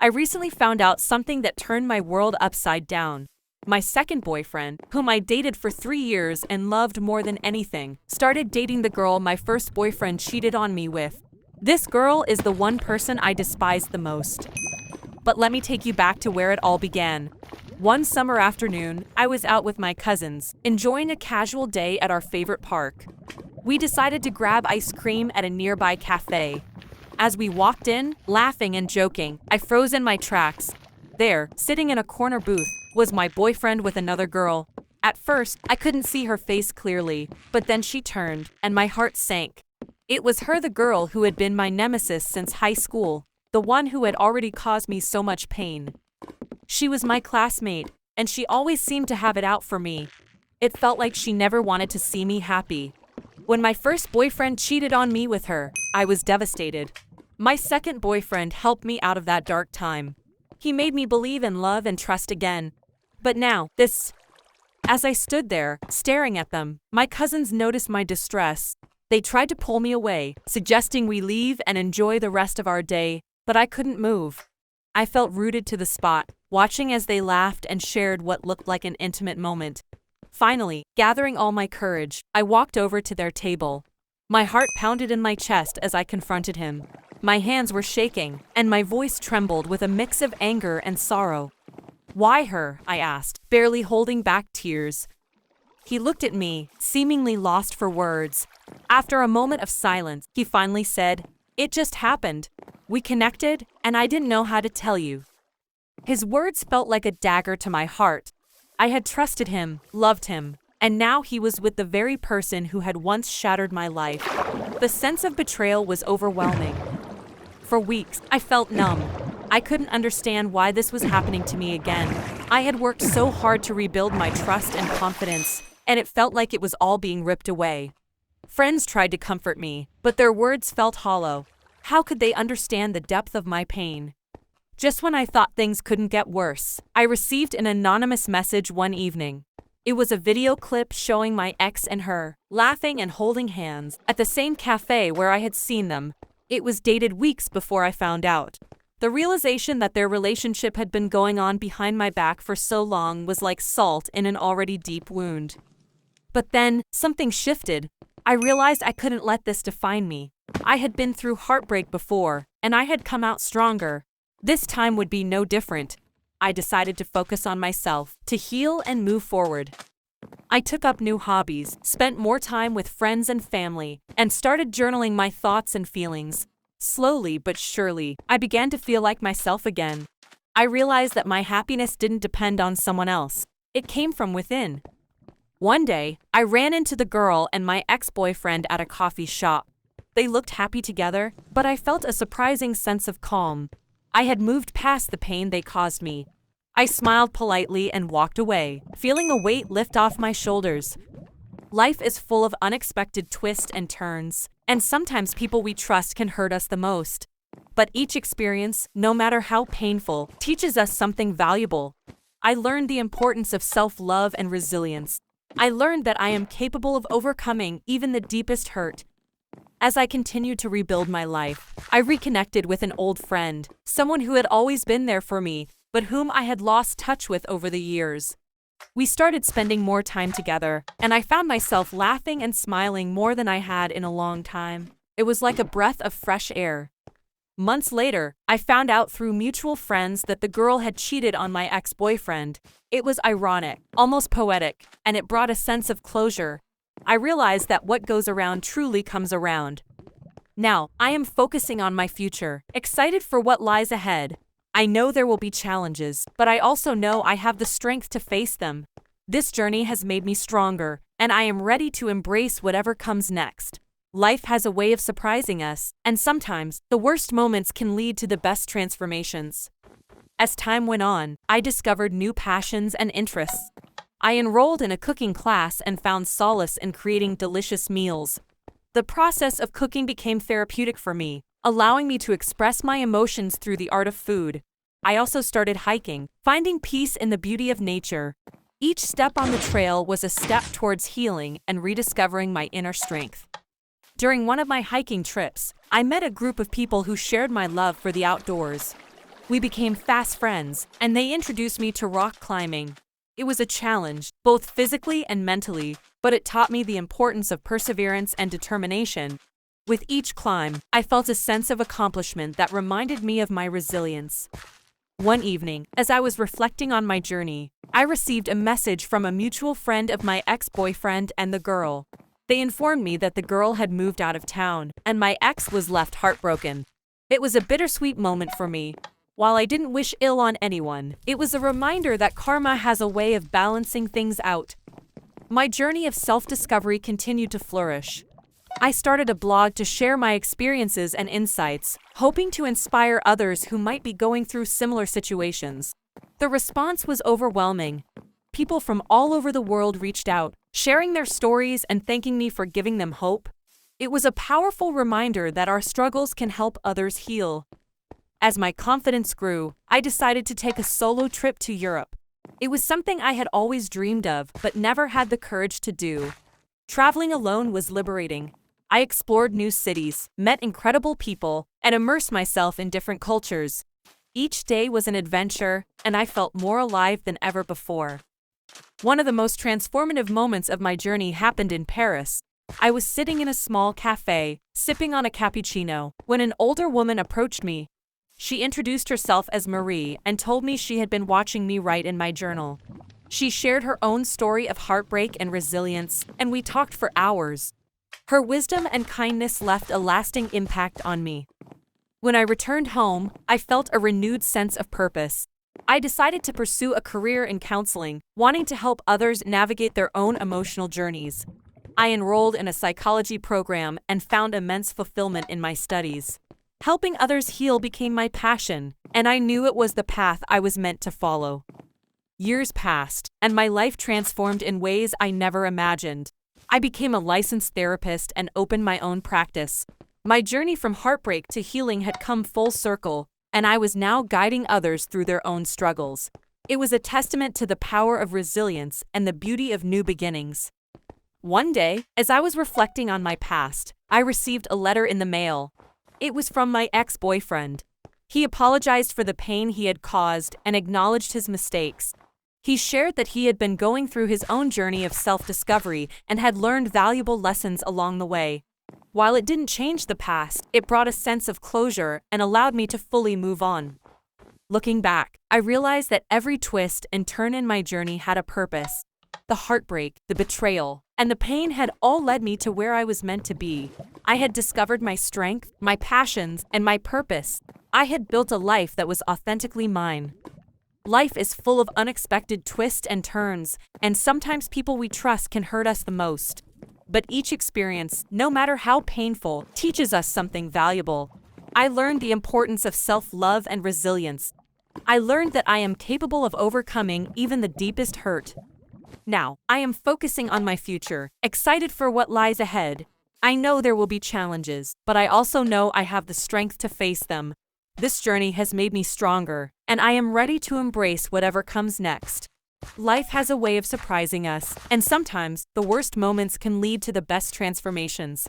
I recently found out something that turned my world upside down. My second boyfriend, whom I dated for 3 years and loved more than anything, started dating the girl my first boyfriend cheated on me with. This girl is the one person I despise the most. But let me take you back to where it all began. One summer afternoon, I was out with my cousins, enjoying a casual day at our favorite park. We decided to grab ice cream at a nearby cafe. As we walked in, laughing and joking, I froze in my tracks. There, sitting in a corner booth, was my boyfriend with another girl. At first, I couldn't see her face clearly, but then she turned, and my heart sank. It was her, the girl who had been my nemesis since high school, the one who had already caused me so much pain. She was my classmate, and she always seemed to have it out for me. It felt like she never wanted to see me happy. When my first boyfriend cheated on me with her, I was devastated. My second boyfriend helped me out of that dark time. He made me believe in love and trust again. But now, this... As I stood there, staring at them, my cousins noticed my distress. They tried to pull me away, suggesting we leave and enjoy the rest of our day, but I couldn't move. I felt rooted to the spot, watching as they laughed and shared what looked like an intimate moment. Finally, gathering all my courage, I walked over to their table. My heart pounded in my chest as I confronted him. My hands were shaking, and my voice trembled with a mix of anger and sorrow. "Why her?" I asked, barely holding back tears. He looked at me, seemingly lost for words. After a moment of silence, he finally said, "It just happened. We connected, and I didn't know how to tell you." His words felt like a dagger to my heart. I had trusted him, loved him, and now he was with the very person who had once shattered my life. The sense of betrayal was overwhelming. For weeks, I felt numb. I couldn't understand why this was happening to me again. I had worked so hard to rebuild my trust and confidence, and it felt like it was all being ripped away. Friends tried to comfort me, but their words felt hollow. How could they understand the depth of my pain? Just when I thought things couldn't get worse, I received an anonymous message one evening. It was a video clip showing my ex and her, laughing and holding hands, at the same cafe where I had seen them. It was dated weeks before I found out. The realization that their relationship had been going on behind my back for so long was like salt in an already deep wound. But then, something shifted. I realized I couldn't let this define me. I had been through heartbreak before, and I had come out stronger. This time would be no different. I decided to focus on myself, to heal and move forward. I took up new hobbies, spent more time with friends and family, and started journaling my thoughts and feelings. Slowly but surely, I began to feel like myself again. I realized that my happiness didn't depend on someone else. It came from within. One day, I ran into the girl and my ex-boyfriend at a coffee shop. They looked happy together, but I felt a surprising sense of calm. I had moved past the pain they caused me. I smiled politely and walked away, feeling a weight lift off my shoulders. Life is full of unexpected twists and turns, and sometimes people we trust can hurt us the most. But each experience, no matter how painful, teaches us something valuable. I learned the importance of self-love and resilience. I learned that I am capable of overcoming even the deepest hurt. As I continued to rebuild my life, I reconnected with an old friend, someone who had always been there for me, but whom I had lost touch with over the years. We started spending more time together, and I found myself laughing and smiling more than I had in a long time. It was like a breath of fresh air. Months later, I found out through mutual friends that the girl had cheated on my ex-boyfriend. It was ironic, almost poetic, and it brought a sense of closure. I realized that what goes around truly comes around. Now, I am focusing on my future, excited for what lies ahead. I know there will be challenges, but I also know I have the strength to face them. This journey has made me stronger, and I am ready to embrace whatever comes next. Life has a way of surprising us, and sometimes, the worst moments can lead to the best transformations. As time went on, I discovered new passions and interests. I enrolled in a cooking class and found solace in creating delicious meals. The process of cooking became therapeutic for me, allowing me to express my emotions through the art of food. I also started hiking, finding peace in the beauty of nature. Each step on the trail was a step towards healing and rediscovering my inner strength. During one of my hiking trips, I met a group of people who shared my love for the outdoors. We became fast friends, and they introduced me to rock climbing. It was a challenge, both physically and mentally, but it taught me the importance of perseverance and determination. With each climb, I felt a sense of accomplishment that reminded me of my resilience. One evening, as I was reflecting on my journey, I received a message from a mutual friend of my ex-boyfriend and the girl. They informed me that the girl had moved out of town, and my ex was left heartbroken. It was a bittersweet moment for me. While I didn't wish ill on anyone, it was a reminder that karma has a way of balancing things out. My journey of self-discovery continued to flourish. I started a blog to share my experiences and insights, hoping to inspire others who might be going through similar situations. The response was overwhelming. People from all over the world reached out, sharing their stories and thanking me for giving them hope. It was a powerful reminder that our struggles can help others heal. As my confidence grew, I decided to take a solo trip to Europe. It was something I had always dreamed of, but never had the courage to do. Traveling alone was liberating. I explored new cities, met incredible people, and immersed myself in different cultures. Each day was an adventure, and I felt more alive than ever before. One of the most transformative moments of my journey happened in Paris. I was sitting in a small cafe, sipping on a cappuccino, when an older woman approached me. She introduced herself as Marie and told me she had been watching me write in my journal. She shared her own story of heartbreak and resilience, and we talked for hours. Her wisdom and kindness left a lasting impact on me. When I returned home, I felt a renewed sense of purpose. I decided to pursue a career in counseling, wanting to help others navigate their own emotional journeys. I enrolled in a psychology program and found immense fulfillment in my studies. Helping others heal became my passion, and I knew it was the path I was meant to follow. Years passed, and my life transformed in ways I never imagined. I became a licensed therapist and opened my own practice. My journey from heartbreak to healing had come full circle, and I was now guiding others through their own struggles. It was a testament to the power of resilience and the beauty of new beginnings. One day, as I was reflecting on my past, I received a letter in the mail. It was from my ex-boyfriend. He apologized for the pain he had caused and acknowledged his mistakes. He shared that he had been going through his own journey of self-discovery and had learned valuable lessons along the way. While it didn't change the past, it brought a sense of closure and allowed me to fully move on. Looking back, I realized that every twist and turn in my journey had a purpose. The heartbreak, the betrayal, and the pain had all led me to where I was meant to be. I had discovered my strength, my passions, and my purpose. I had built a life that was authentically mine. Life is full of unexpected twists and turns, and sometimes people we trust can hurt us the most. But each experience, no matter how painful, teaches us something valuable. I learned the importance of self-love and resilience. I learned that I am capable of overcoming even the deepest hurt. Now, I am focusing on my future, excited for what lies ahead. I know there will be challenges, but I also know I have the strength to face them. This journey has made me stronger, and I am ready to embrace whatever comes next. Life has a way of surprising us, and sometimes the worst moments can lead to the best transformations.